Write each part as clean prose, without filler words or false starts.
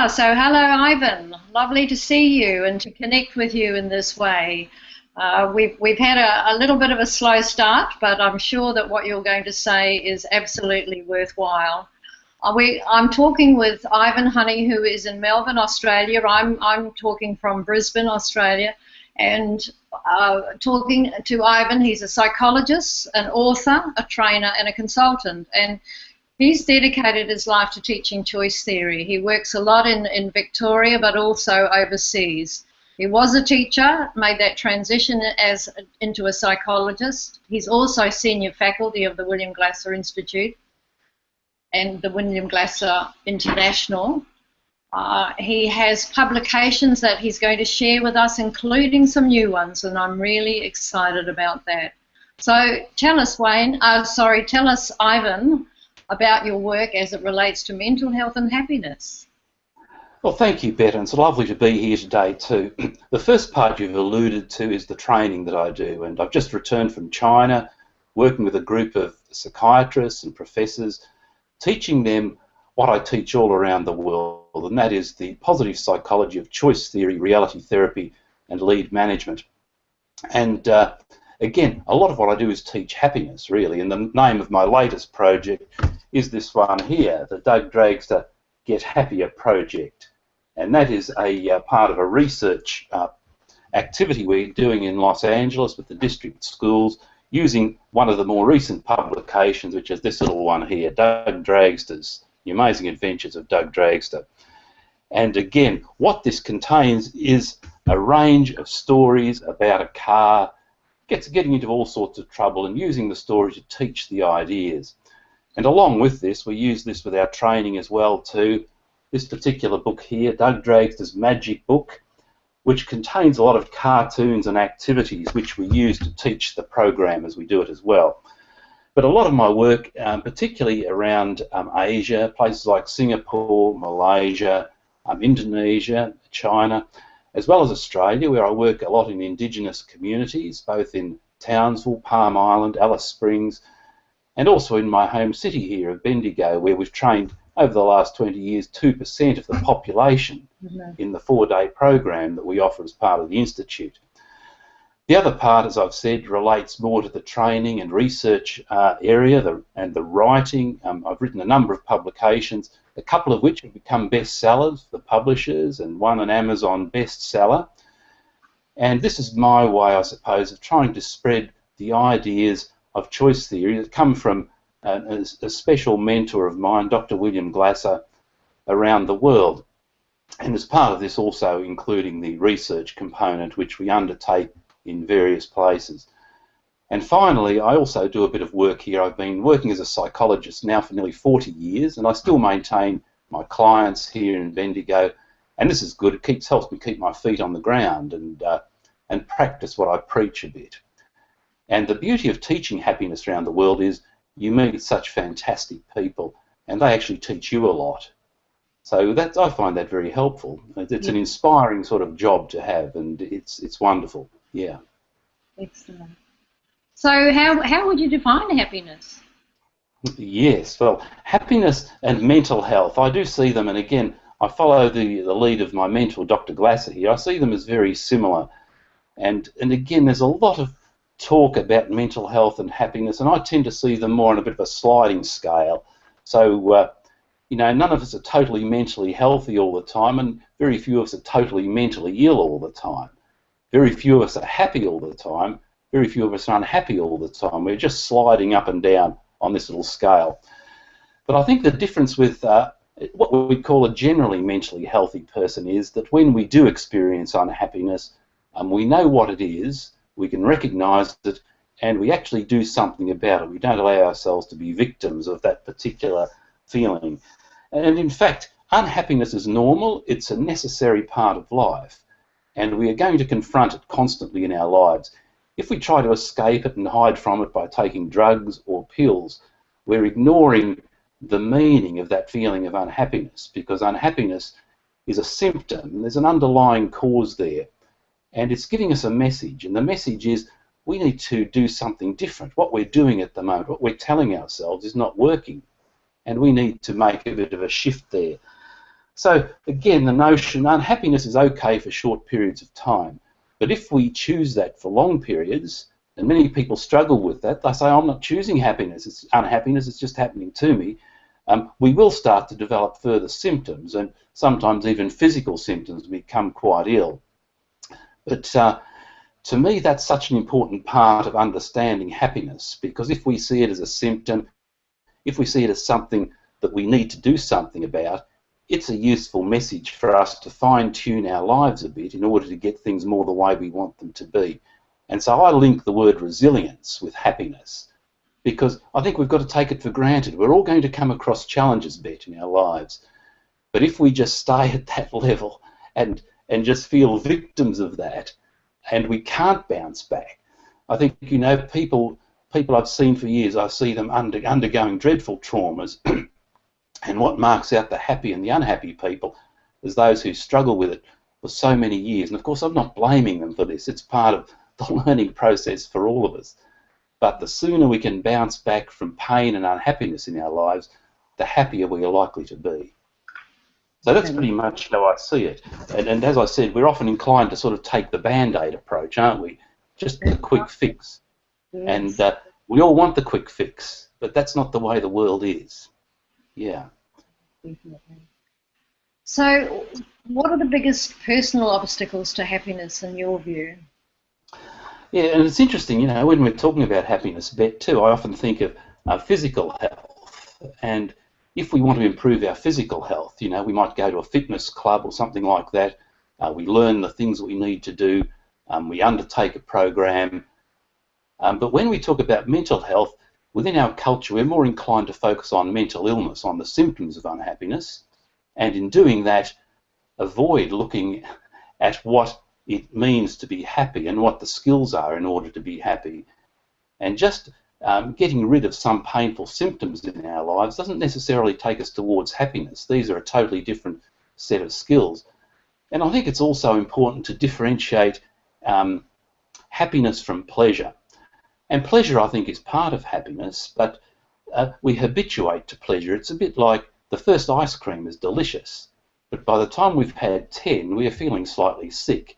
So hello, Ivan. Lovely to see you and to connect with you in this way. We've had a little bit of a slow start, but I'm sure that what you're going to say is absolutely worthwhile. I'm talking with Ivan Honey, who is in Melbourne, Australia. I'm talking from Brisbane, Australia, and talking to Ivan. He's a psychologist, an author, a trainer, and a consultant, and he's dedicated his life to teaching choice theory. He works a lot in Victoria, but also overseas. He was a teacher, made that transition into a psychologist. He's also senior faculty of the William Glasser Institute and the William Glasser International. He has publications that he's going to share with us, including some new ones, and I'm really excited about that. So tell us, tell us, Ivan, about your work as it relates to mental health and happiness. Well, thank you, Bette, and it's lovely to be here today too. The first part you've alluded to is the training that I do, and I've just returned from China, working with a group of psychiatrists and professors, teaching them what I teach all around the world, and that is the positive psychology of choice theory, reality therapy, and lead management. And again, a lot of what I do is teach happiness, really, and the name of my latest project is this one here, the Doug Dragster Get Happier Project. And that is a part of a research activity we're doing in Los Angeles with the district schools, using one of the more recent publications, which is this little one here, Doug Dragster's The Amazing Adventures of Doug Dragster. And again, what this contains is a range of stories about a car getting into all sorts of trouble and using the story to teach the ideas. And along with this, we use this with our training as well too. This particular book here, Doug Dragster's Magic Book, which contains a lot of cartoons and activities which we use to teach the program as we do it as well. But a lot of my work, particularly around Asia, places like Singapore, Malaysia, Indonesia, China, as well as Australia, where I work a lot in Indigenous communities, both in Townsville, Palm Island, Alice Springs, and also in my home city here of Bendigo, where we've trained over the last 20 years 2% of the population in the 4-day program that we offer as part of the Institute. The other part, as I've said, relates more to the training and research area and the writing. I've written a number of publications, a couple of which have become bestsellers for publishers, and one an Amazon bestseller. And this is my way, I suppose, of trying to spread the ideas of choice theory that come from a special mentor of mine, Dr. William Glasser, around the world. And as part of this also including the research component which we undertake in various places. And finally, I also do a bit of work here. I've been working as a psychologist now for nearly 40 years, and I still maintain my clients here in Bendigo, and this is good. It helps me keep my feet on the ground and practice what I preach a bit. And the beauty of teaching happiness around the world is you meet such fantastic people, and they actually teach you a lot. So I find that very helpful. It's an inspiring sort of job to have, and it's wonderful. Yeah. Excellent. So how would you define happiness? Yes, well, happiness and mental health, I do see them, and again, I follow the lead of my mentor, Dr. Glasser here. I see them as very similar. And again, there's a lot of talk about mental health and happiness, and I tend to see them more on a bit of a sliding scale. So, you know, none of us are totally mentally healthy all the time, and very few of us are totally mentally ill all the time. Very few of us are happy all the time. Very few of us are unhappy all the time. We're just sliding up and down on this little scale. But I think the difference with what we call a generally mentally healthy person is that when we do experience unhappiness, we know what it is, we can recognise it, and we actually do something about it. We don't allow ourselves to be victims of that particular feeling. And in fact, unhappiness is normal, it's a necessary part of life, and we are going to confront it constantly in our lives. If we try to escape it and hide from it by taking drugs or pills, we're ignoring the meaning of that feeling of unhappiness, because unhappiness is a symptom. There's an underlying cause there, and it's giving us a message, and the message is we need to do something different. What we're doing at the moment, what we're telling ourselves is not working, and we need to make a bit of a shift there. So again, the notion unhappiness is okay for short periods of time, but if we choose that for long periods, and many people struggle with that, they say, I'm not choosing happiness, it's unhappiness, it's just happening to me, we will start to develop further symptoms, and sometimes even physical symptoms, become quite ill. But to me, that's such an important part of understanding happiness, because if we see it as a symptom, if we see it as something that we need to do something about, it's a useful message for us to fine-tune our lives a bit in order to get things more the way we want them to be. And so I link the word resilience with happiness, because I think we've got to take it for granted. We're all going to come across challenges, Bette, in our lives. But if we just stay at that level and just feel victims of that, and we can't bounce back, I think, you know, people I've seen for years, I see them undergoing dreadful traumas, and what marks out the happy and the unhappy people is those who struggle with it for so many years. And of course, I'm not blaming them for this. It's part of the learning process for all of us. But the sooner we can bounce back from pain and unhappiness in our lives, the happier we are likely to be. So that's pretty much how I see it. And as I said, we're often inclined to sort of take the Band-Aid approach, aren't we? Just the quick fix. Yes. And we all want the quick fix, but that's not the way the world is. Yeah. Definitely. So what are the biggest personal obstacles to happiness in your view? Yeah, and it's interesting, you know, when we're talking about happiness, Bette, too, I often think of physical health. And if we want to improve our physical health, you know, we might go to a fitness club or something like that. We learn the things that we need to do. We undertake a program. But when we talk about mental health, within our culture, we're more inclined to focus on mental illness, on the symptoms of unhappiness, and in doing that, avoid looking at what it means to be happy and what the skills are in order to be happy. And just getting rid of some painful symptoms in our lives doesn't necessarily take us towards happiness. These are a totally different set of skills. And I think it's also important to differentiate happiness from pleasure. And pleasure, I think, is part of happiness, but we habituate to pleasure. It's a bit like the first ice cream is delicious, but by the time we've had 10, we are feeling slightly sick.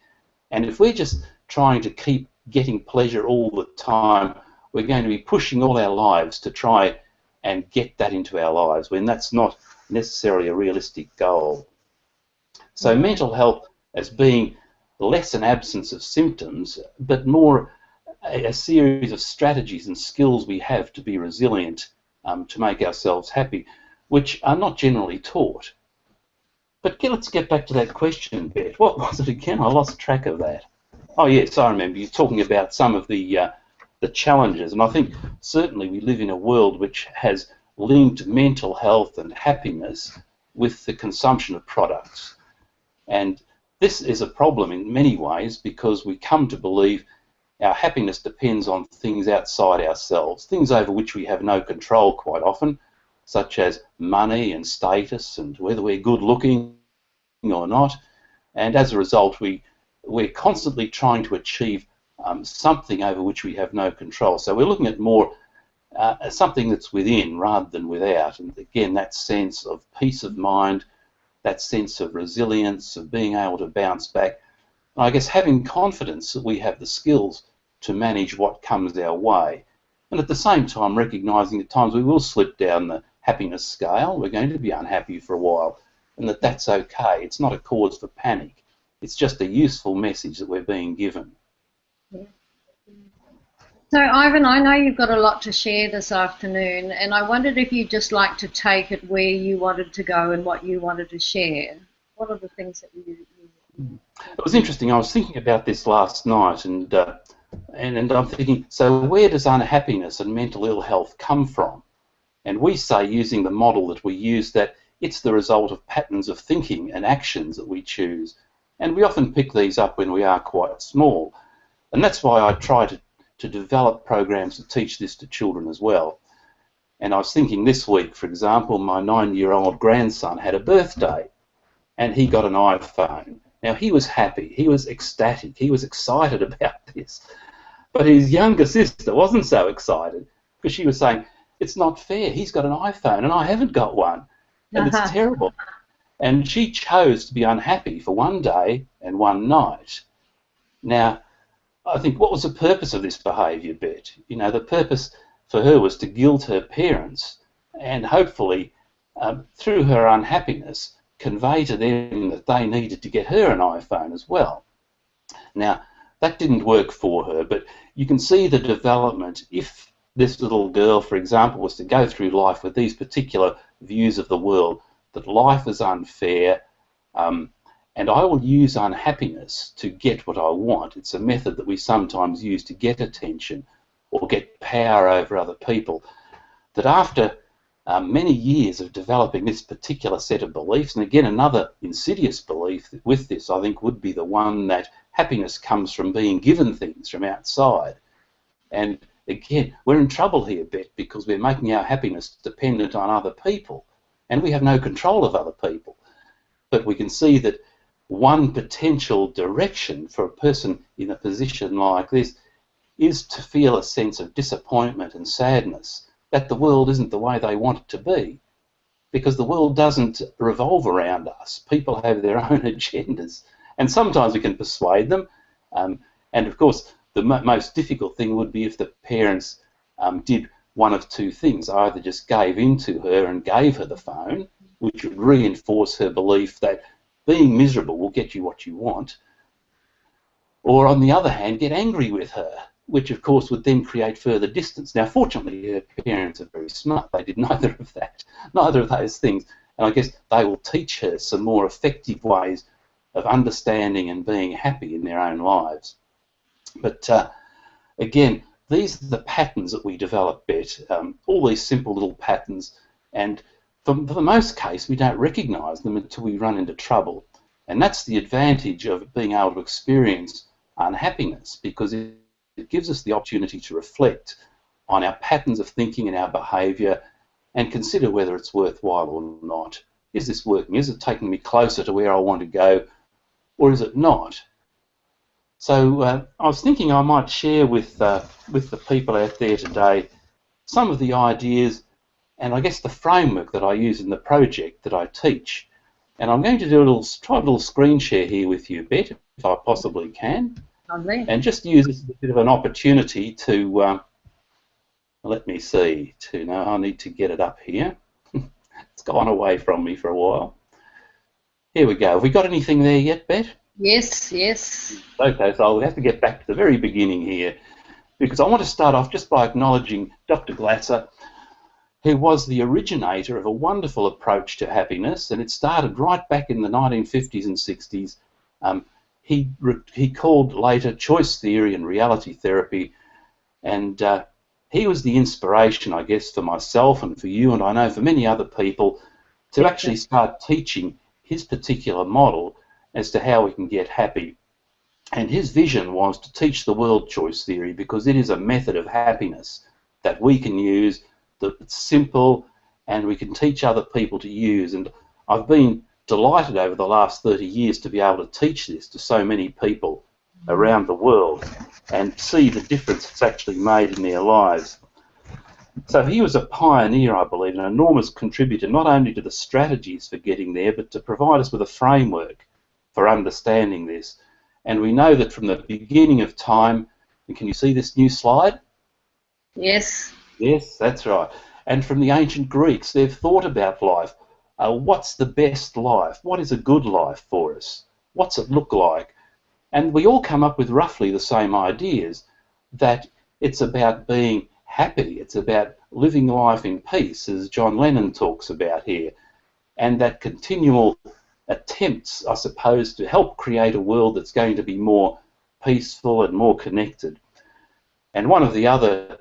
And if we're just trying to keep getting pleasure all the time, we're going to be pushing all our lives to try and get that into our lives, when that's not necessarily a realistic goal. So mental health as being less an absence of symptoms, but more a series of strategies and skills we have to be resilient, to make ourselves happy, which are not generally taught. But let's get back to that question, Bette. What was it again? I lost track of that. Oh yes, I remember you talking about some of the challenges, and I think certainly we live in a world which has linked mental health and happiness with the consumption of products. And this is a problem in many ways, because we come to believe our happiness depends on things outside ourselves, things over which we have no control quite often, such as money and status and whether we're good looking or not. And as a result, we're constantly trying to achieve something over which we have no control. So we're looking at more something that's within rather than without. And again, that sense of peace of mind, that sense of resilience, of being able to bounce back. And I guess having confidence that we have the skills to manage what comes our way. And at the same time, recognising at times we will slip down the happiness scale. We're going to be unhappy for a while, and that's okay. It's not a cause for panic. It's just a useful message that we're being given. Yeah. So, Ivan, I know you've got a lot to share this afternoon, and I wondered if you'd just like to take it where you wanted to go and what you wanted to share. What are the things that you It was interesting. I was thinking about this last night, and I'm thinking, so where does unhappiness and mental ill health come from? And we say, using the model that we use, that it's the result of patterns of thinking and actions that we choose. And we often pick these up when we are quite small. And that's why I try to develop programs to teach this to children as well. And I was thinking this week, for example, my 9-year-old grandson had a birthday, and he got an iPhone. Now, he was happy, he was ecstatic, he was excited about this. But his younger sister wasn't so excited, because she was saying, it's not fair, he's got an iPhone and I haven't got one, and it's terrible. And she chose to be unhappy for one day and one night. Now, I think, what was the purpose of this behaviour, Bette? You know, the purpose for her was to guilt her parents and hopefully, through her unhappiness, convey to them that they needed to get her an iPhone as well. Now, that didn't work for her, but you can see the development. If this little girl, for example, was to go through life with these particular views of the world, that life is unfair, and I will use unhappiness to get what I want. It's a method that we sometimes use to get attention or get power over other people. That after many years of developing this particular set of beliefs, and again another insidious belief with this, I think, would be the one that happiness comes from being given things from outside. And again, we're in trouble here, Bette, because we're making our happiness dependent on other people, and we have no control of other people. But we can see that one potential direction for a person in a position like this is to feel a sense of disappointment and sadness that the world isn't the way they want it to be, because the world doesn't revolve around us. People have their own agendas, and sometimes we can persuade them. And of course, the most difficult thing would be if the parents did one of two things: either just gave in to her and gave her the phone, which would reinforce her belief that being miserable will get you what you want, or on the other hand, get angry with her, which of course would then create further distance. Now, fortunately, her parents are very smart. They did neither of those things, and I guess they will teach her some more effective ways of understanding and being happy in their own lives. But again, these are the patterns that we develop, Bette, all these simple little patterns, and for the most case, we don't recognise them until we run into trouble. And that's the advantage of being able to experience unhappiness, because it gives us the opportunity to reflect on our patterns of thinking and our behaviour and consider whether it's worthwhile or not. Is this working? Is it taking me closer to where I want to go, or is it not? So I was thinking I might share with the people out there today some of the ideas and I guess the framework that I use in the project that I teach. And I'm going to do try a little screen share here with you, Bette, if I possibly can. Lovely. And just use this as a bit of an opportunity to, let me see, I need to get it up here. It's gone away from me for a while. Here we go. Have we got anything there yet, Bette? Yes, yes. Okay, so I'll have to get back to the very beginning here, because I want to start off just by acknowledging Dr. Glasser, who was the originator of a wonderful approach to happiness, and it started right back in the 1950s and 60s. He called later choice theory and reality therapy, and he was the inspiration, I guess, for myself and for you, and I know for many other people, to actually start teaching his particular model as to how we can get happy. And his vision was to teach the world choice theory, because it is a method of happiness that we can use, that's simple, and we can teach other people to use. And I've been delighted over the last 30 years to be able to teach this to so many people around the world and see the difference it's actually made in their lives. So he was a pioneer, I believe, an enormous contributor, not only to the strategies for getting there, but to provide us with a framework for understanding this. And we know that from the beginning of time, and can you see this new slide? Yes. Yes, that's right. And from the ancient Greeks, they've thought about life. What's the best life? What is a good life for us? What's it look like? And we all come up with roughly the same ideas, that it's about being happy, it's about living life in peace, as John Lennon talks about here, and that continual attempts, I suppose, to help create a world that's going to be more peaceful and more connected. And one of the other,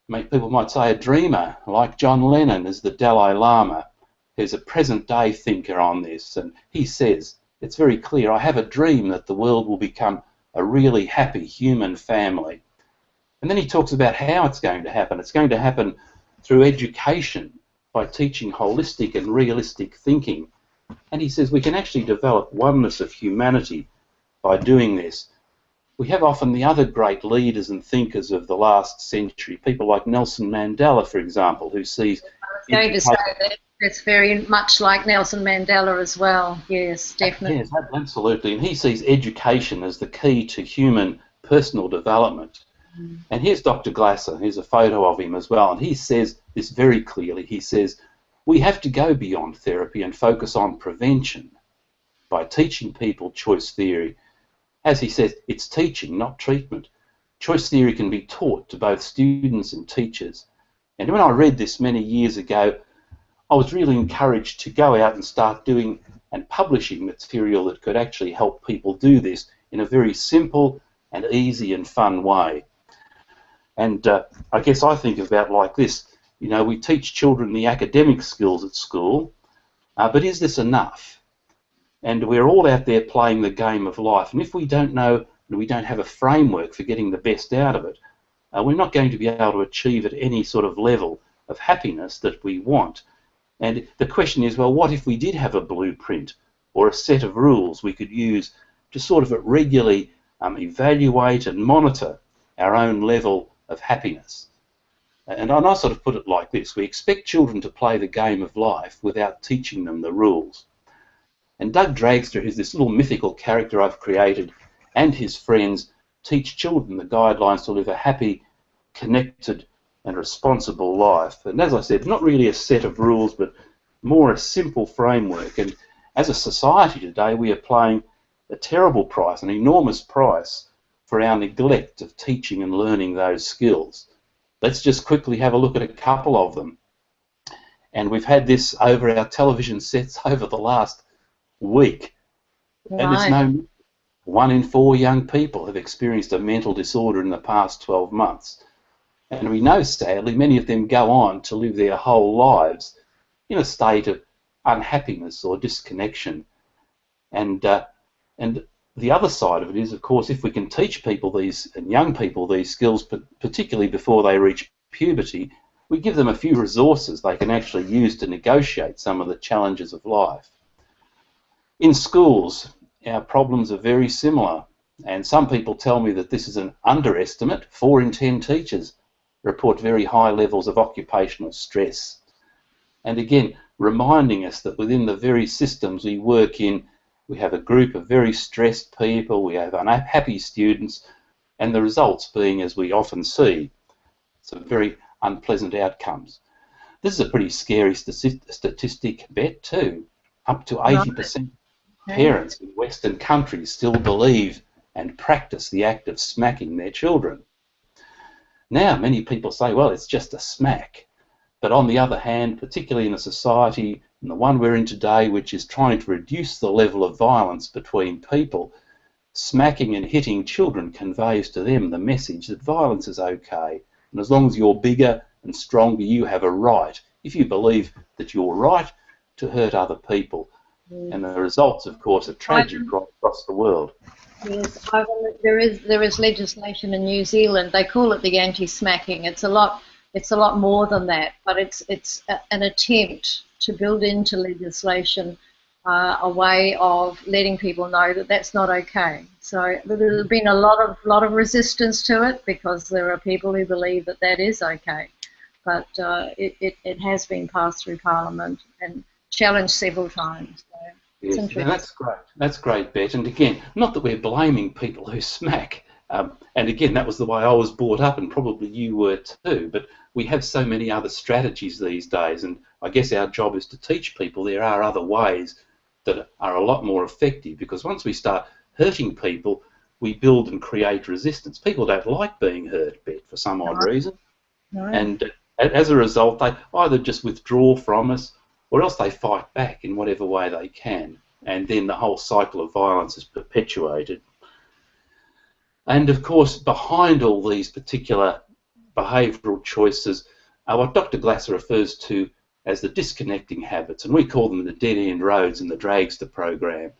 people might say, a dreamer like John Lennon is the Dalai Lama, who's a present-day thinker on this, and he says, it's very clear, I have a dream that the world will become a really happy human family. And then he talks about how it's going to happen. It's going to happen through education, by teaching holistic and realistic thinking. And he says we can actually develop oneness of humanity by doing this. We have often the other great leaders and thinkers of the last century, people like Nelson Mandela, for example, who sees going to say education. that it's very much like Nelson Mandela as well. Yes, definitely. Yes, absolutely. And he sees education as the key to human personal development. And here's Dr. Glasser. Here's a photo of him as well. And he says this very clearly. He says, we have to go beyond therapy and focus on prevention by teaching people choice theory. As he says, it's teaching, not treatment. Choice theory can be taught to both students and teachers. And when I read this many years ago, I was really encouraged to go out and start doing and publishing material that could actually help people do this in a very simple and easy and fun way. And I guess I think about it like this. You know, we teach children the academic skills at school, but is this enough? And we're all out there playing the game of life. And if we don't know and we don't have a framework for getting the best out of it, we're not going to be able to achieve at any sort of level of happiness that we want. And the question is, well, what if we did have a blueprint or a set of rules we could use to sort of regularly evaluate and monitor our own level of happiness? And I sort of put it like this. We expect children to play the game of life without teaching them the rules. And Doug Dragster, who's this little mythical character I've created, and his friends teach children the guidelines to live a happy, connected and responsible life. And as I said, not really a set of rules, but more a simple framework. And as a society today, we are paying a terrible price, an enormous price, for our neglect of teaching and learning those skills. Let's just quickly have a look at a couple of them. And we've had this over our television sets over the last week. Right. And it's no 1 in 4 young people have experienced a mental disorder in the past 12 months. And we know, sadly, many of them go on to live their whole lives in a state of unhappiness or disconnection. And the other side of it is, of course, if we can teach people these, and young people, these skills, particularly before they reach puberty, we give them a few resources they can actually use to negotiate some of the challenges of life. In schools, our problems are very similar, and some people tell me that this is an underestimate. 4 in 10 teachers report very high levels of occupational stress. And again, reminding us that within the very systems we work in, we have a group of very stressed people, we have unhappy students, and the results being, as we often see, some very unpleasant outcomes. This is a pretty scary statistic, Bette, too. Up to 80% of parents in Western countries still believe and practice the act of smacking their children. Now, many people say, well, it's just a smack. But on the other hand, particularly in a society, and the one we're in today, which is trying to reduce the level of violence between people, smacking and hitting children conveys to them the message that violence is okay. And as long as you're bigger and stronger, you have a right, if you believe that you're right, to hurt other people. And the results, of course, are tragic right across the world. Yes, there is legislation in New Zealand. They call it the anti-smacking. It's a lot more than that, but it's an attempt to build into legislation a way of letting people know that that's not okay. So there's been a lot of resistance to it because there are people who believe that that is okay, but it has been passed through Parliament and challenged several times. So it's interesting. That's great. That's great, Bette. And again, not that we're blaming people who smack. And again, that was the way I was brought up, and probably you were too. But we have so many other strategies these days, and I guess our job is to teach people there are other ways that are a lot more effective, because once we start hurting people, we build and create resistance. People don't like being hurt, Bette, for some odd reason. Right. And as a result, they either just withdraw from us or else they fight back in whatever way they can. And then the whole cycle of violence is perpetuated. And of course, behind all these particular behavioural choices are what Dr. Glasser refers to as the disconnecting habits, and we call them the dead-end roads in the Dragster program.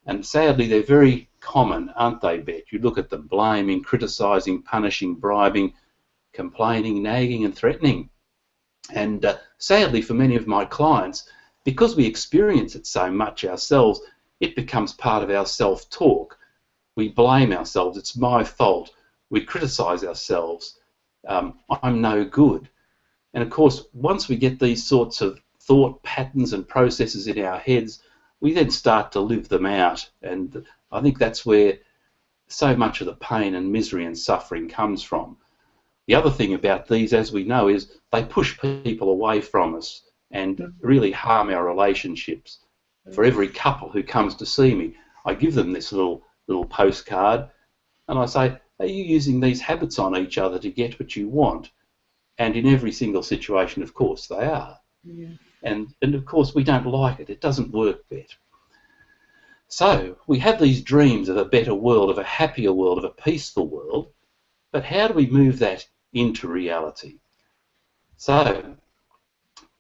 And sadly, they're very common, aren't they, Bette? You look at them: blaming, criticising, punishing, bribing, complaining, nagging and threatening. And sadly, for many of my clients, because we experience it so much ourselves, it becomes part of our self-talk. We blame ourselves. It's my fault. We criticise ourselves. I'm no good. And of course, once we get these sorts of thought patterns and processes in our heads, we then start to live them out. And I think that's where so much of the pain and misery and suffering comes from. The other thing about these, as we know, is they push people away from us and really harm our relationships. For every couple who comes to see me, I give them this little postcard, and I say, are you using these habits on each other to get what you want? And in every single situation, of course, they are. Yeah. And of course, we don't like it. It doesn't work, Bette. So we have these dreams of a better world, of a happier world, of a peaceful world, but how do we move that into reality? So,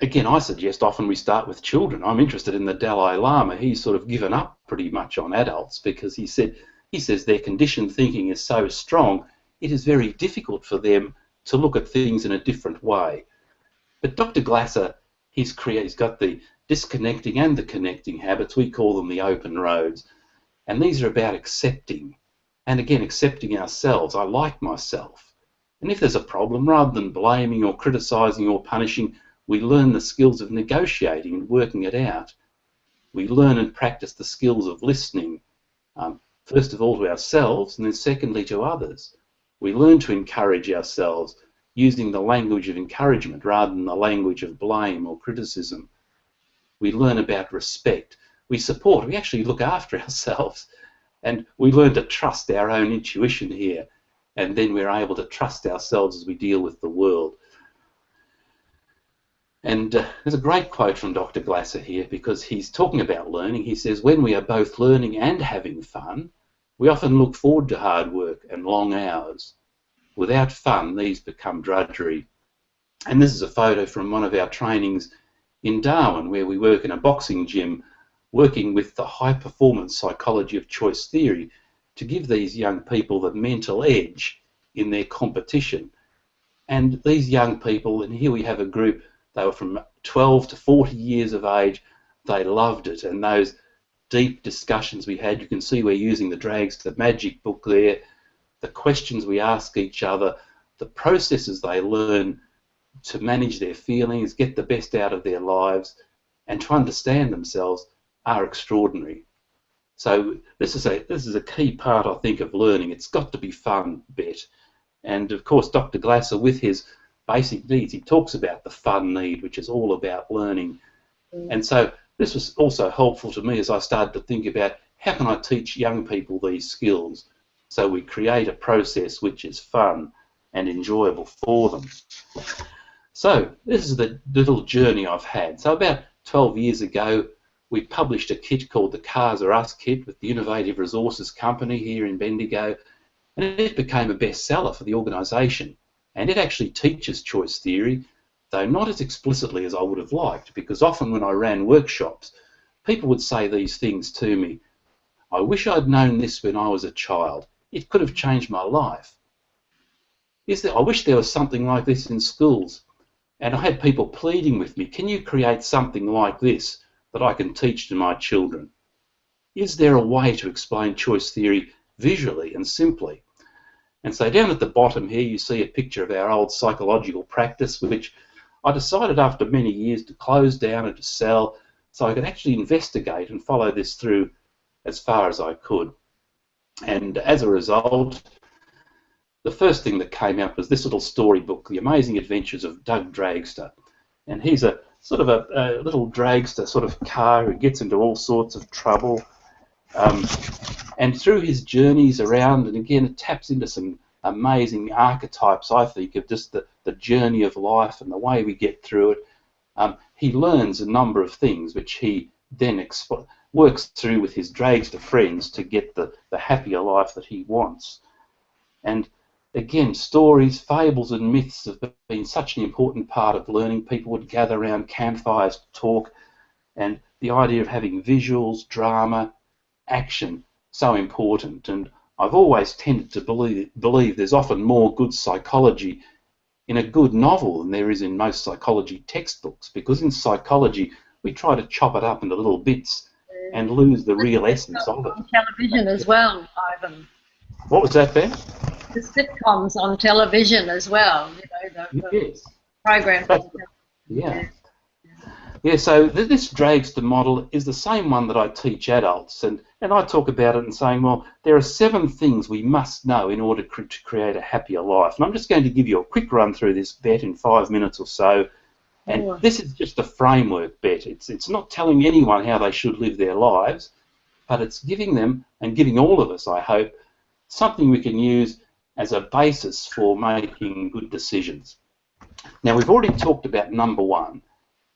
again, I suggest often we start with children. I'm interested in the Dalai Lama. He's sort of given up pretty much on adults because he says their conditioned thinking is so strong, it is very difficult for them to look at things in a different way. But Dr. Glasser, he's got the disconnecting and the connecting habits. We call them the open roads. And these are about accepting. And again, accepting ourselves. I like myself. And if there's a problem, rather than blaming or criticising or punishing, we learn the skills of negotiating and working it out. We learn and practice the skills of listening, first of all to ourselves and then secondly to others. We learn to encourage ourselves using the language of encouragement rather than the language of blame or criticism. We learn about respect. We support. We actually look after ourselves. And we learn to trust our own intuition here. And then we're able to trust ourselves as we deal with the world. And there's a great quote from Dr. Glasser here because he's talking about learning. He says, when we are both learning and having fun, we often look forward to hard work and long hours. Without fun, these become drudgery. And this is a photo from one of our trainings in Darwin, where we work in a boxing gym, working with the high-performance psychology of choice theory to give these young people the mental edge in their competition. And these young people, and here we have a group, they were from 12 to 40 years of age, they loved it. And those deep discussions we had, you can see we're using the Dragster Magic book there, the questions we ask each other, the processes they learn to manage their feelings, get the best out of their lives, and to understand themselves are extraordinary. So this is a key part, I think, of learning. It's got to be fun, Bette. And of course, Dr. Glasser, with his basic needs, he talks about the fun need, which is all about learning. And so this was also helpful to me as I started to think about how can I teach young people these skills so we create a process which is fun and enjoyable for them. So this is the little journey I've had. So about 12 years ago, we published a kit called the Cars Are Us kit with the Innovative Resources Company here in Bendigo, and it became a bestseller for the organisation. And it actually teaches choice theory, though not as explicitly as I would have liked, because often when I ran workshops, people would say these things to me. I wish I'd known this when I was a child. It could have changed my life. I wish there was something like this in schools. And I had people pleading with me, can you create something like this that I can teach to my children? Is there a way to explain choice theory visually and simply? And so down at the bottom here you see a picture of our old psychological practice, which I decided after many years to close down and to sell so I could actually investigate and follow this through as far as I could. And as a result, the first thing that came out was this little storybook, The Amazing Adventures of Doug Dragster. And he's a sort of a little dragster sort of car who gets into all sorts of trouble. And through his journeys around, and again, it taps into some amazing archetypes, I think, of just the journey of life and the way we get through it. He learns a number of things which he then works through with his dragster friends to get the happier life that he wants. And again, stories, fables and myths have been such an important part of learning. People would gather around campfires to talk, and the idea of having visuals, drama, action, so important. And I've always tended to believe there's often more good psychology in a good novel than there is in most psychology textbooks, because in psychology we try to chop it up into little bits and lose the real essence of it. On television as well, Ivan. What was that, Ben? The sitcoms on television as well. Yes. Programmed. Yeah. Yeah, so this dragster model is the same one that I teach adults, and I talk about it and saying, well, there are 7 things we must know in order to create a happier life. And I'm just going to give you a quick run through this, Bet, in 5 minutes or so. And this is just a framework, Bet. It's not telling anyone how they should live their lives, but it's giving them, and giving all of us, I hope, something we can use as a basis for making good decisions. Now, we've already talked about number 1,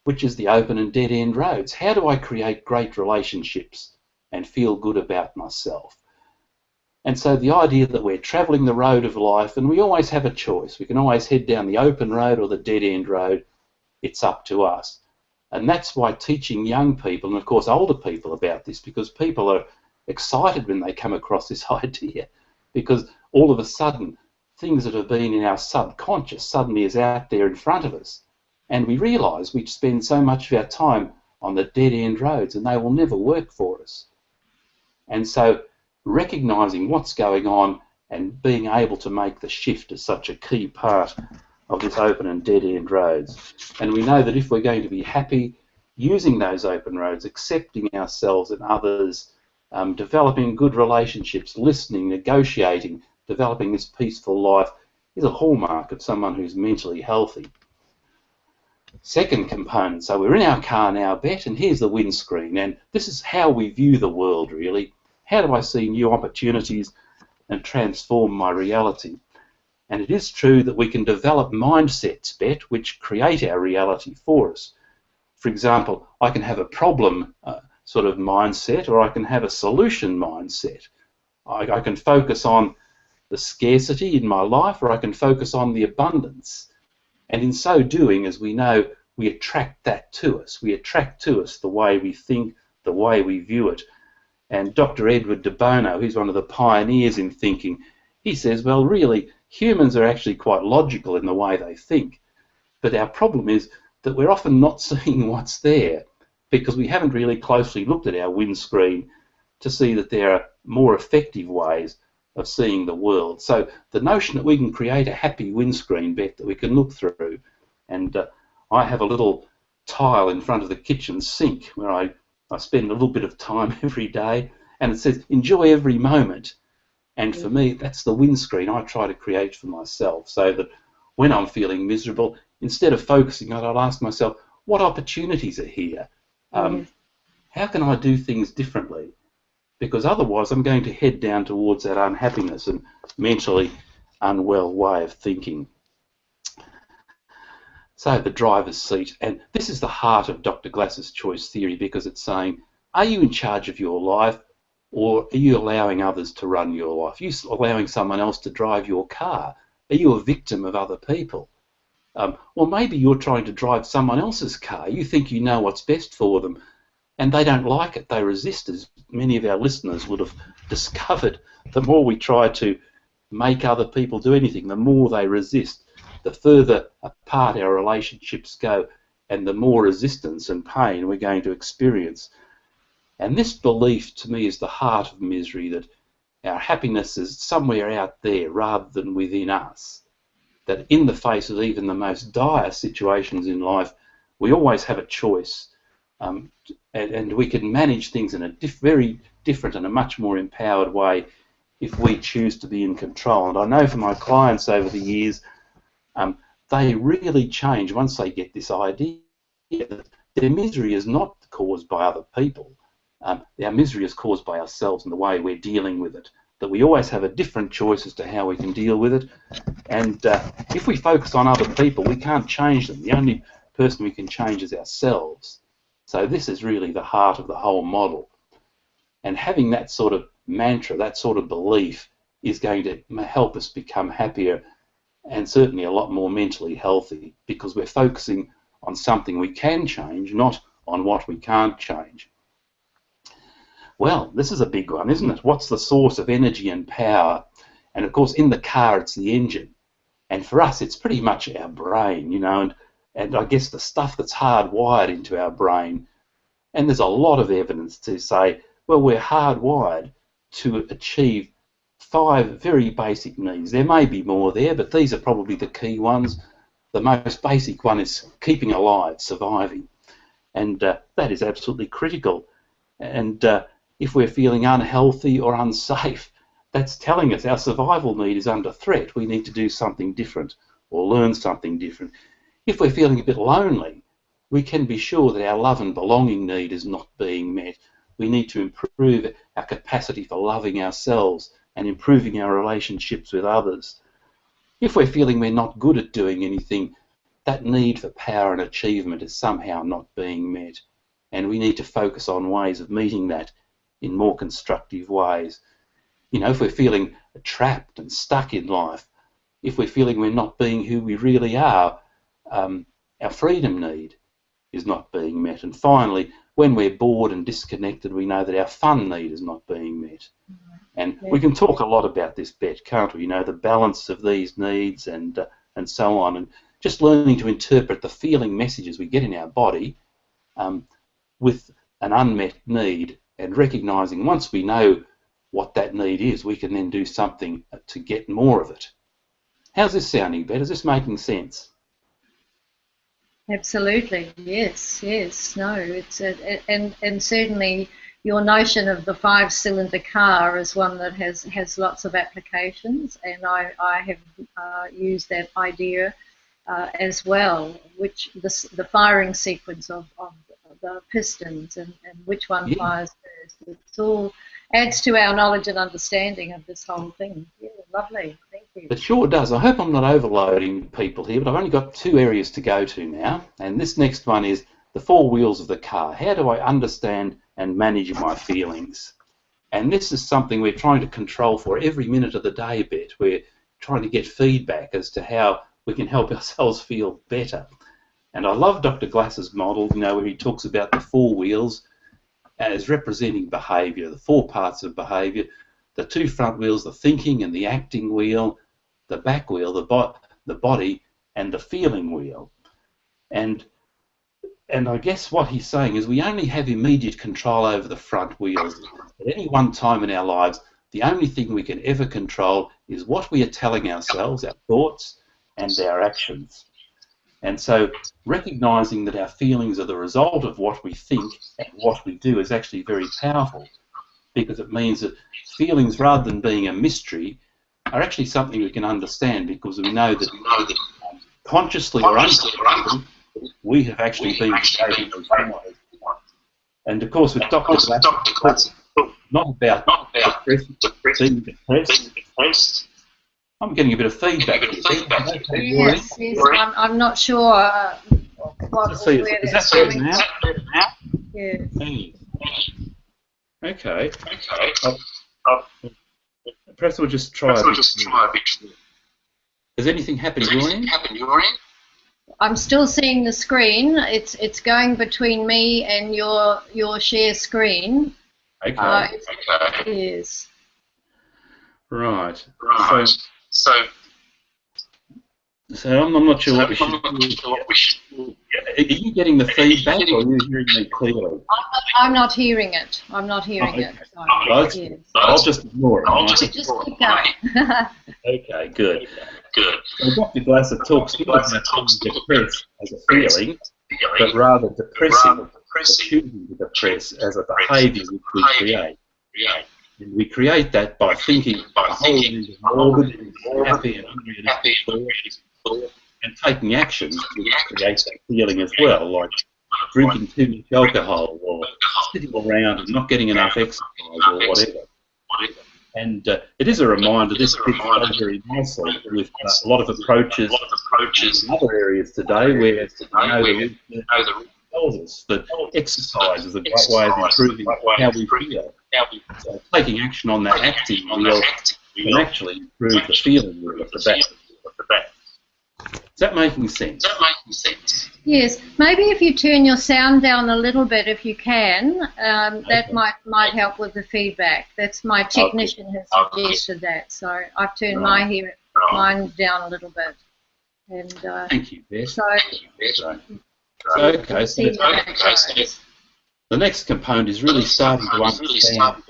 which is the open and dead-end roads. How do I create great relationships and feel good about myself? And so the idea that we're travelling the road of life, and we always have a choice. We can always head down the open road or the dead-end road. It's up to us. And that's why teaching young people, and of course older people, about this, because people are excited when they come across this idea, because all of a sudden things that have been in our subconscious suddenly is out there in front of us. And we realise we spend so much of our time on the dead-end roads and they will never work for us. And so recognising what's going on and being able to make the shift is such a key part of this open and dead-end roads. And we know that if we're going to be happy using those open roads, accepting ourselves and others, developing good relationships, listening, negotiating, developing this peaceful life is a hallmark of someone who's mentally healthy. Second component, so we're in our car now, Bet, and here's the windscreen, and this is how we view the world, really. How do I see new opportunities and transform my reality? And it is true that we can develop mindsets, Bet, which create our reality for us. For example, I can have a problem sort of mindset, or I can have a solution mindset. I can focus on the scarcity in my life, or I can focus on the abundance. And in so doing, as we know, we attract that to us. We attract to us the way we think, the way we view it. And Dr. Edward de Bono, who's one of the pioneers in thinking, he says, well, really, humans are actually quite logical in the way they think. But our problem is that we're often not seeing what's there because we haven't really closely looked at our windscreen to see that there are more effective ways of seeing the world. So the notion that we can create a happy windscreen, Bet, that we can look through, and I have a little tile in front of the kitchen sink where I spend a little bit of time every day, and it says enjoy every moment. And for me, that's the windscreen I try to create for myself, so that when I'm feeling miserable, instead of focusing on it, I'll ask myself, what opportunities are here? How can I do things differently? Because otherwise I'm going to head down towards that unhappiness and mentally unwell way of thinking. So the driver's seat, and this is the heart of Dr. Glass's choice theory, because it's saying, are you in charge of your life, or are you allowing others to run your life? Are you allowing someone else to drive your car? Are you a victim of other people? Or maybe you're trying to drive someone else's car. You think you know what's best for them, and they don't like it. They resist, as many of our listeners would have discovered. The more we try to make other people do anything, the more they resist. The further apart our relationships go, and the more resistance and pain we're going to experience. And this belief, to me, is the heart of misery, that our happiness is somewhere out there rather than within us. That in the face of even the most dire situations in life, we always have a choice. And we can manage things in a very different and a much more empowered way if we choose to be in control. And I know for my clients over the years, they really change once they get this idea that their misery is not caused by other people. Our misery is caused by ourselves and the way we're dealing with it. That we always have a different choice as to how we can deal with it. And if we focus on other people, we can't change them. The only person we can change is ourselves. So this is really the heart of the whole model. And having that sort of mantra, that sort of belief, is going to help us become happier and certainly a lot more mentally healthy, because we're focusing on something we can change, not on what we can't change. Well, this is a big one, isn't it? What's the source of energy and power? And of course, in the car, it's the engine. And for us, it's pretty much our brain, you know, and I guess the stuff that's hardwired into our brain. And there's a lot of evidence to say, well, we're hardwired to achieve 5 very basic needs. There may be more there, but these are probably the key ones. The most basic one is keeping alive, surviving. And that is absolutely critical. And if we're feeling unhealthy or unsafe, that's telling us our survival need is under threat. We need to do something different or learn something different. If we're feeling a bit lonely, we can be sure that our love and belonging need is not being met. We need to improve our capacity for loving ourselves and improving our relationships with others. If we're feeling we're not good at doing anything, that need for power and achievement is somehow not being met. And we need to focus on ways of meeting that in more constructive ways. You know, if we're feeling trapped and stuck in life, if we're feeling we're not being who we really are, our freedom need is not being met. And finally, when we're bored and disconnected, we know that our fun need is not being met. And we can talk a lot about this, Bette, can't we? You know, the balance of these needs and so on, and just learning to interpret the feeling messages we get in our body with an unmet need, and recognising once we know what that need is, we can then do something to get more of it. How's this sounding, Bette? Is this making sense? Absolutely, yes, yes. No, it's and certainly your notion of the 5-cylinder car is one that has lots of applications, and I have used that idea as well, which the firing sequence of the pistons and which one fires first. It's all adds to our knowledge and understanding of this whole thing. Yeah, lovely. Thank you. It sure does. I hope I'm not overloading people here, but I've only got 2 areas to go to now. And this next one is the 4 wheels of the car. How do I understand and manage my feelings? And this is something we're trying to control for every minute of the day, Bette. We're trying to get feedback as to how we can help ourselves feel better. And I love Dr. Glass's model, you know, where he talks about the 4 wheels as representing behaviour, the 4 parts of behaviour, the 2 front wheels, the thinking and the acting wheel, the back wheel, the body, and the feeling wheel. And I guess what he's saying is we only have immediate control over the front wheels. At any one time in our lives, the only thing we can ever control is what we are telling ourselves, our thoughts and our actions. And so recognising that our feelings are the result of what we think and what we do is actually very powerful, because it means that feelings, rather than being a mystery, are actually something we can understand, because we know that consciously or unconsciously we have actually been creating those feelings. And of course with Dr. Glass, not about being depressed. I'm getting a bit of feedback. Yes, I'm not sure what is that better now? Yes. Okay. Perhaps we'll just try a bit. Has anything happened your end? I'm still seeing the screen. It's going between me and your share screen. Okay. Yes. Right. So I'm not sure what we should do. Are you getting the feedback, or are you hearing me clearly? I'm not hearing it. I'm not hearing it. So I'll just ignore it. Just keep going. Okay, good. So Dr. Glasser talks about being depressed as a feeling, but rather depressing, choosing to depress as a behaviour which we create. And we create that by thinking a whole range of morbid, happy and unrealistic thoughts, and taking actions to create that feeling as well, like drinking too much alcohol, or sitting around and not getting enough exercise, or whatever. And it is a reminder, this fits very nicely with a lot of approaches in other areas today, where the research tells us that exercise is a great way of improving how we feel. So taking action on that acting wheel can actually improve the feeling wheel at the back. Is that making sense? Yes. Maybe if you turn your sound down a little bit, if you can, that might help with the feedback. That's my technician has suggested that, so I've turned mine down a little bit. And thank you, Bette. Okay. The next component is really starting to understand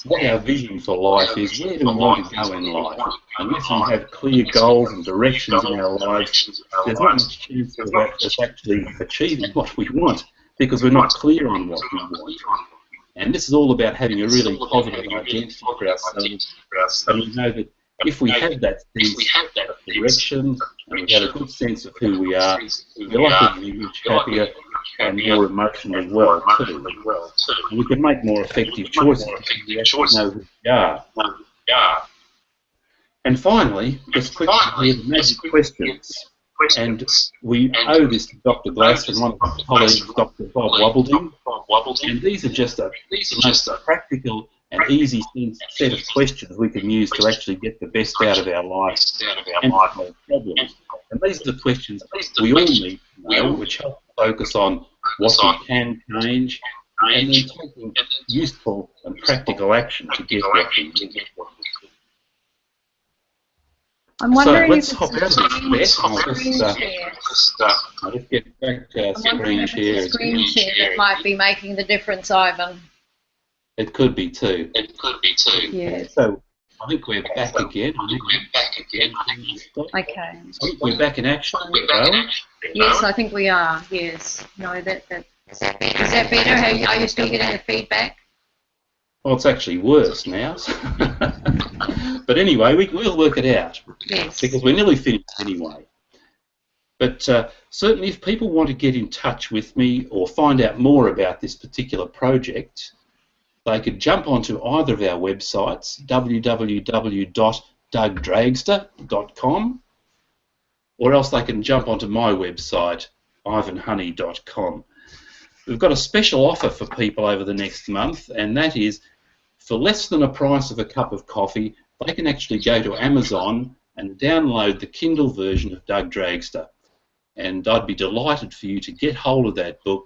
what our vision for life is, where do we want to go in life. Unless we have clear goals and directions in our lives, there's not much chance of us actually achieving what we want, because we're not clear on what we want. And this is all about having a really positive identity for ourselves. And we know that if we have that sense of direction, and we have a good sense of who we are, we're likely to be much happier and more emotionally well too. And we can make more effective choices because we actually know who we are. And finally, just quickly here, the magic questions. And we owe this to Dr. Glass and one of his colleagues, Dr. Bob Wobbleding. And these are just the most practical and easy set of questions we can use to actually get the best out of our life and solve problems. And these are the questions we all need to know, which help focus on what we can change and then taking useful and practical action to get what we need. I'm wondering so let's if hop out of this, Beth. I'll just get back to our screen share. It's a screen share that might be making the difference, Ivan. It could be too. Yes. So I think we're back again. Okay. So we're back in action. Yes, I think we are. Yes. No, is that better? Are you still getting the feedback? Well, it's actually worse now. But anyway, we'll work it out. Yes. Because we're nearly finished anyway. But certainly if people want to get in touch with me or find out more about this particular project, they could jump onto either of our websites, www.dougdragster.com, or else they can jump onto my website, ivanhoney.com. We've got a special offer for people over the next month, and that is, for less than a price of a cup of coffee, they can actually go to Amazon and download the Kindle version of Doug Dragster. And I'd be delighted for you to get hold of that book,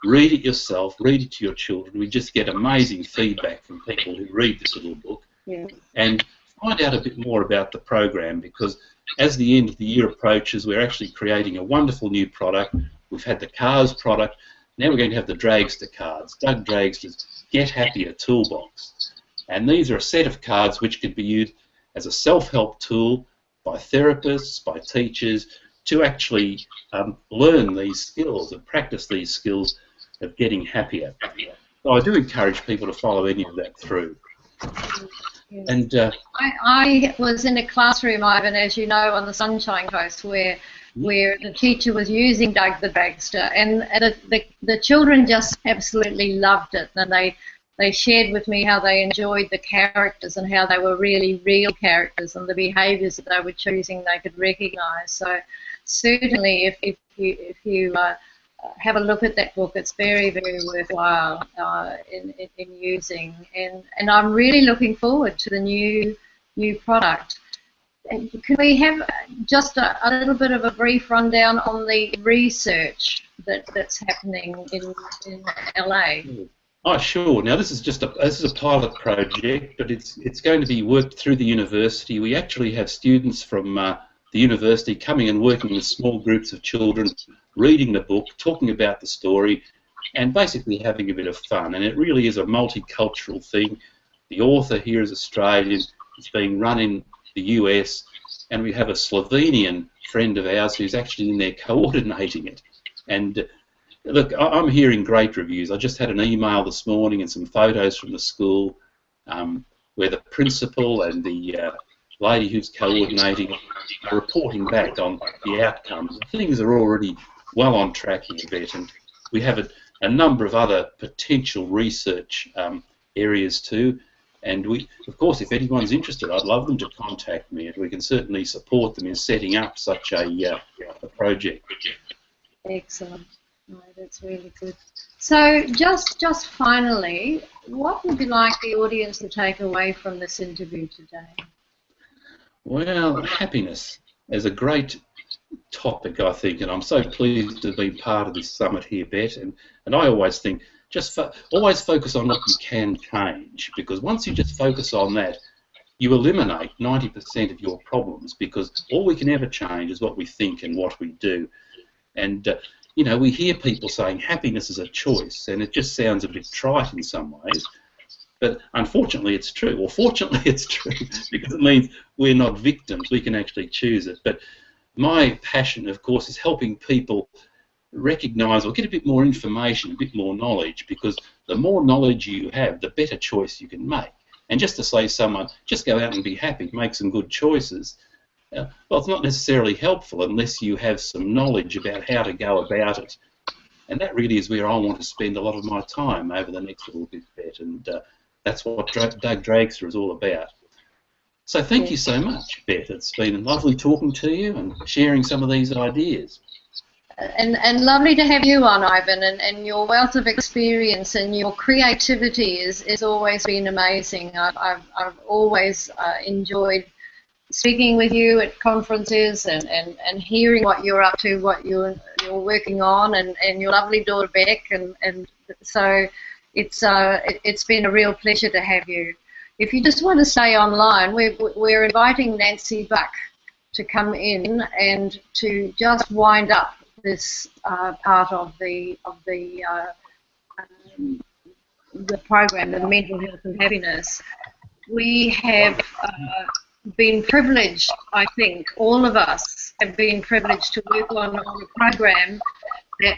read it yourself, read it to your children. We just get amazing feedback from people who read this little book. Yeah. And find out a bit more about the program, because as the end of the year approaches, we're actually creating a wonderful new product. We've had the Cars product. Now we're going to have the Dragster cards, Doug Dragster's Get Happier Toolbox. And these are a set of cards which could be used as a self-help tool by therapists, by teachers, to actually learn these skills and practice these skills of getting happier. So I do encourage people to follow any of that through. Yes. And I was in a classroom, Ivan, as you know, on the Sunshine Coast, where the teacher was using Doug the Dragster, and the children just absolutely loved it, and they shared with me how they enjoyed the characters and how they were really real characters, and the behaviours that they were choosing they could recognise. So certainly, if you have a look at that book, it's very, very worthwhile in using, and I'm really looking forward to the new product. Can we have just a little bit of a brief rundown on the research that's happening in LA? oh, sure. Now this is a pilot project, but it's going to be worked through the university. We actually have students from the university coming and working with small groups of children, reading the book, talking about the story, and basically having a bit of fun. And it really is a multicultural thing. The author here is Australian. It's being run in the US, and we have a Slovenian friend of ours who's actually in there coordinating it. And look, I'm hearing great reviews. I just had an email this morning and some photos from the school where the principal and the lady who's coordinating are reporting back on the outcomes. Things are already well on track here, Bette, and we have a number of other potential research areas too. And we, of course, if anyone's interested, I'd love them to contact me, and we can certainly support them in setting up such a project. Excellent. No, that's really good. So just finally, what would you like the audience to take away from this interview today? Well, happiness is a great topic, I think, and I'm so pleased to be part of this summit here, Bette. And I always think, always focus on what you can change, because once you just focus on that, you eliminate 90% of your problems, because all we can ever change is what we think and what we do. And you know, we hear people saying happiness is a choice, and it just sounds a bit trite in some ways. But unfortunately, it's true. Or fortunately, it's true, because it means we're not victims. We can actually choose it. But my passion, of course, is helping people recognise or get a bit more information, a bit more knowledge, because the more knowledge you have, the better choice you can make. And just to say someone, just go out and be happy, make some good choices, well, it's not necessarily helpful unless you have some knowledge about how to go about it. And that really is where I want to spend a lot of my time over the next little bit, Bette, and that's what Doug Dragster is all about. So thank you so much, Bette. It's been lovely talking to you and sharing some of these ideas. And lovely to have you on, Ivan, and your wealth of experience and your creativity is always been amazing. I've always enjoyed speaking with you at conferences and hearing what you're up to, what you're working on, and your lovely daughter Beck, and so it's been a real pleasure to have you. If you just want to stay online, we're inviting Nancy Buck to come in and to just wind up this part of the program, the mental health and happiness. We have been privileged, I think, all of us have been privileged to work on a program that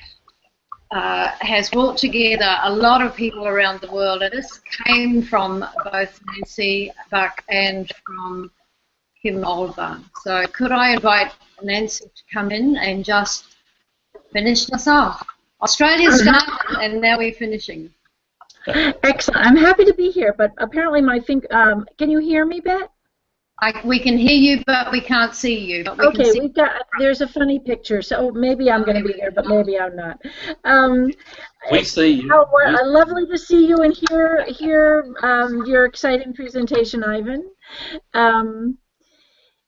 has brought together a lot of people around the world. And this came from both Nancy Buck and from Kim Olver. So could I invite Nancy to come in and just finish us off? Australia started and now we're finishing. Excellent. I'm happy to be here, but apparently my can you hear me, Bette? We can hear you, but we can't see you. But we okay, can see there's a funny picture, so maybe I'm going to be there, but maybe I'm not. We see you. Lovely to see you and hear your exciting presentation, Ivan.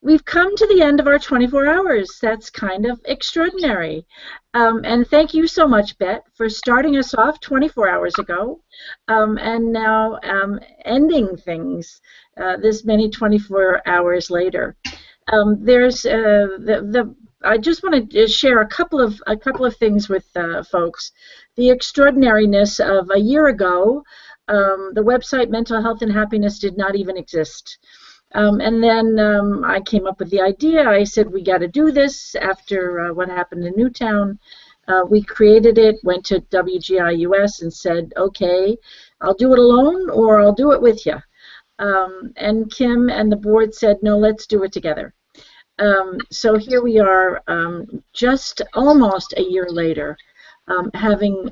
We've come to the end of our 24 hours. That's kind of extraordinary. And thank you so much, Bette, for starting us off 24 hours ago and now ending things this many 24 hours later. I just want to share a couple of things with folks. The extraordinariness of a year ago, the website Mental Health and Happiness did not even exist. And then I came up with the idea. I said, we got to do this after what happened in Newtown. We created it, went to WGIUS and said, okay, I'll do it alone or I'll do it with you. And Kim and the board said, no, let's do it together. So here we are just almost a year later, having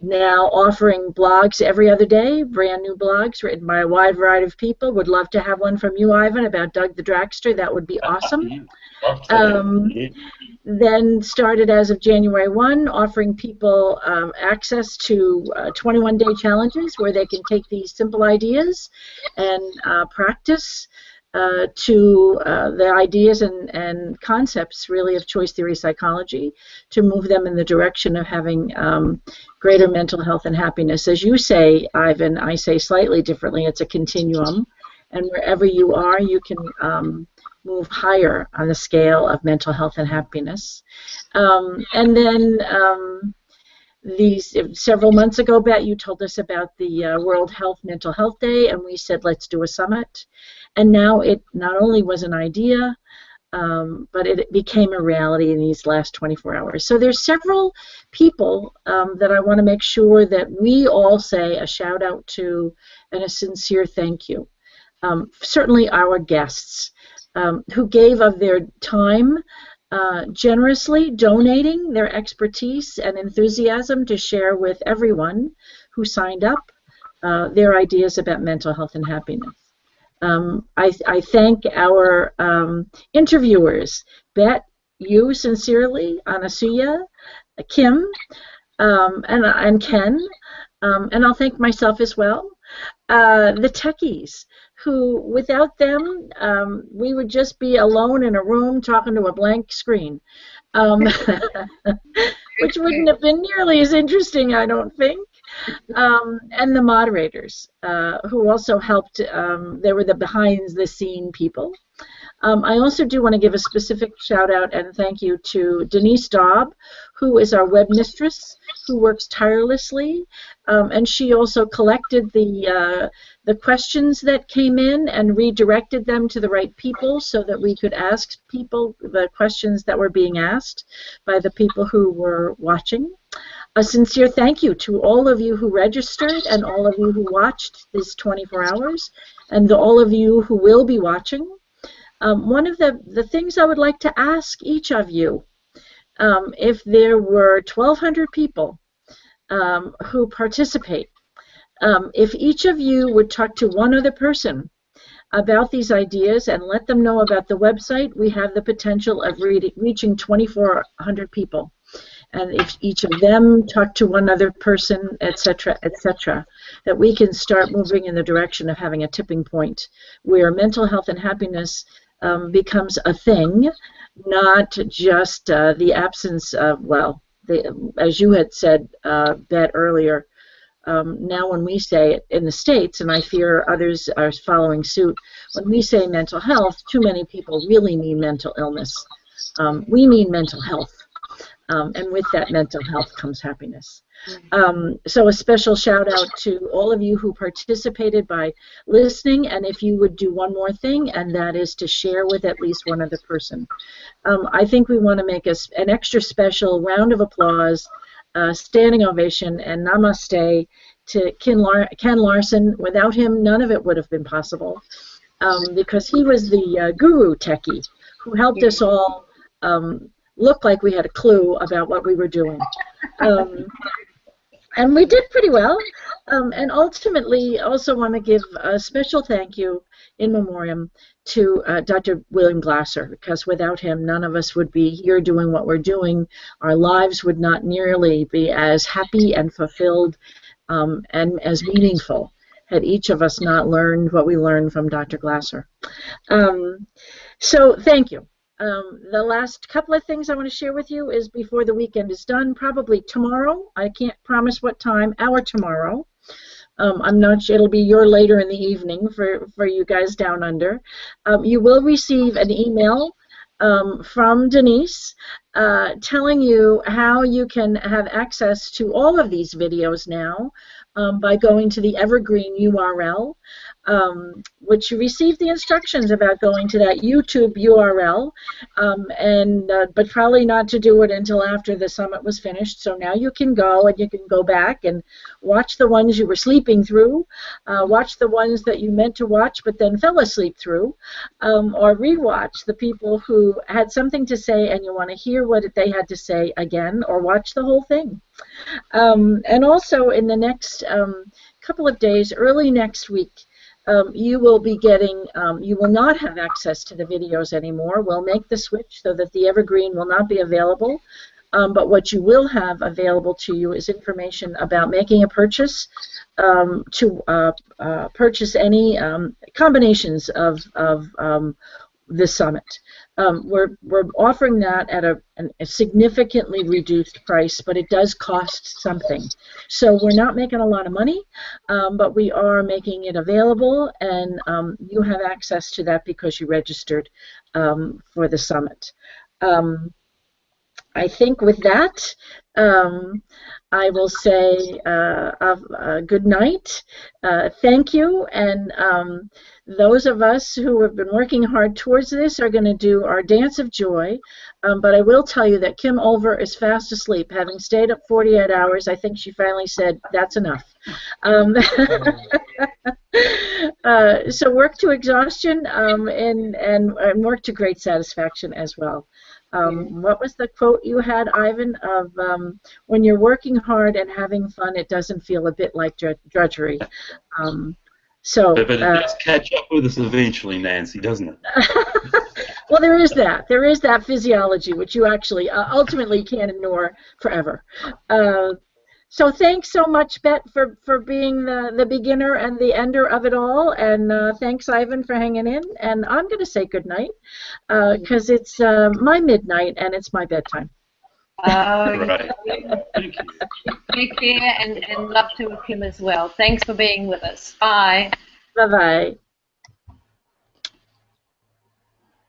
now offering blogs every other day, brand new blogs written by a wide variety of people. Would love to have one from you, Ivan, about Doug the Dragster. That would be awesome. Then started as of January 1, offering people access to 21-day challenges where they can take these simple ideas and practice to the ideas and concepts, really, of choice theory psychology to move them in the direction of having greater mental health and happiness. As you say, Ivan, I say slightly differently. It's a continuum, and wherever you are, you can move higher on the scale of mental health and happiness. And then several months ago, Bette, you told us about the World Health Mental Health Day, and we said, let's do a summit. And now it not only was an idea, but it became a reality in these last 24 hours. So there's several people that I want to make sure that we all say a shout out to and a sincere thank you. Certainly our guests who gave of their time generously, donating their expertise and enthusiasm to share with everyone who signed up their ideas about mental health and happiness. I thank our interviewers, Bette, you sincerely, Anasuya, Kim, and Ken, and I'll thank myself as well. The techies, who without them, we would just be alone in a room talking to a blank screen, which wouldn't have been nearly as interesting, I don't think. and the moderators who also helped. They were the behind-the-scene people. I also do want to give a specific shout out and thank you to Denise Daub, who is our web mistress, who works tirelessly, and she also collected the questions that came in and redirected them to the right people so that we could ask people the questions that were being asked by the people who were watching. A sincere thank you to all of you who registered and all of you who watched these 24 hours and all of you who will be watching. One of the things I would like to ask each of you, if there were 1,200 people who participate, if each of you would talk to one other person about these ideas and let them know about the website, we have the potential of reaching 2,400 people. And if each of them talk to one other person, etc., that we can start moving in the direction of having a tipping point where mental health and happiness becomes a thing, not just the absence of, well, as you had said, Bette, earlier, now when we say it in the States, and I fear others are following suit, when we say mental health, too many people really mean mental illness. We mean mental health. And with that mental health comes happiness. So a special shout out to all of you who participated by listening, and if you would do one more thing, and that is to share with at least one other person. I think we want to make an extra special round of applause, standing ovation, and namaste to Ken Larson. Without him, none of it would have been possible, because he was the guru techie who helped us all look like we had a clue about what we were doing. And we did pretty well. And ultimately, also want to give a special thank you in memoriam to Dr. William Glasser, because without him, none of us would be here doing what we're doing. Our lives would not nearly be as happy and fulfilled and as meaningful had each of us not learned what we learned from Dr. Glasser. So thank you. The last couple of things I want to share with you is before the weekend is done, probably tomorrow. I can't promise what time, our tomorrow. I'm not sure, it'll be your later in the evening for you guys down under. You will receive an email from Denise telling you how you can have access to all of these videos now by going to the Evergreen URL, which you received the instructions about going to that YouTube URL, but probably not to do it until after the summit was finished. So now you can go and you can go back and watch the ones you were sleeping through, watch the ones that you meant to watch but then fell asleep through, or rewatch the people who had something to say and you want to hear what they had to say again, or watch the whole thing. And also in the next couple of days, early next week, you will be getting, you will not have access to the videos anymore. We'll make the switch so that the Evergreen will not be available. But what you will have available to you is information about making a purchase to purchase any combinations of the summit. We're offering that at a significantly reduced price, but it does cost something. So we're not making a lot of money, but we are making it available, and you have access to that because you registered for the summit. I think with that, I will say good night. Thank you, and those of us who have been working hard towards this are going to do our dance of joy, but I will tell you that Kim Ulver is fast asleep. Having stayed up 48 hours, I think she finally said, that's enough. So work to exhaustion and work to great satisfaction as well. What was the quote you had, Ivan, of when you're working hard and having fun, it doesn't feel a bit like drudgery. But it does catch up with us eventually, Nancy, doesn't it? Well, there is that. There is that physiology, which you actually ultimately can't ignore forever. So thanks so much, Bette, for being the beginner and the ender of it all, and thanks, Ivan, for hanging in. And I'm going to say good night because it's my midnight and it's my bedtime. Right. Thank you. Take care and love to Kim as well. Thanks for being with us. Bye. Bye-bye.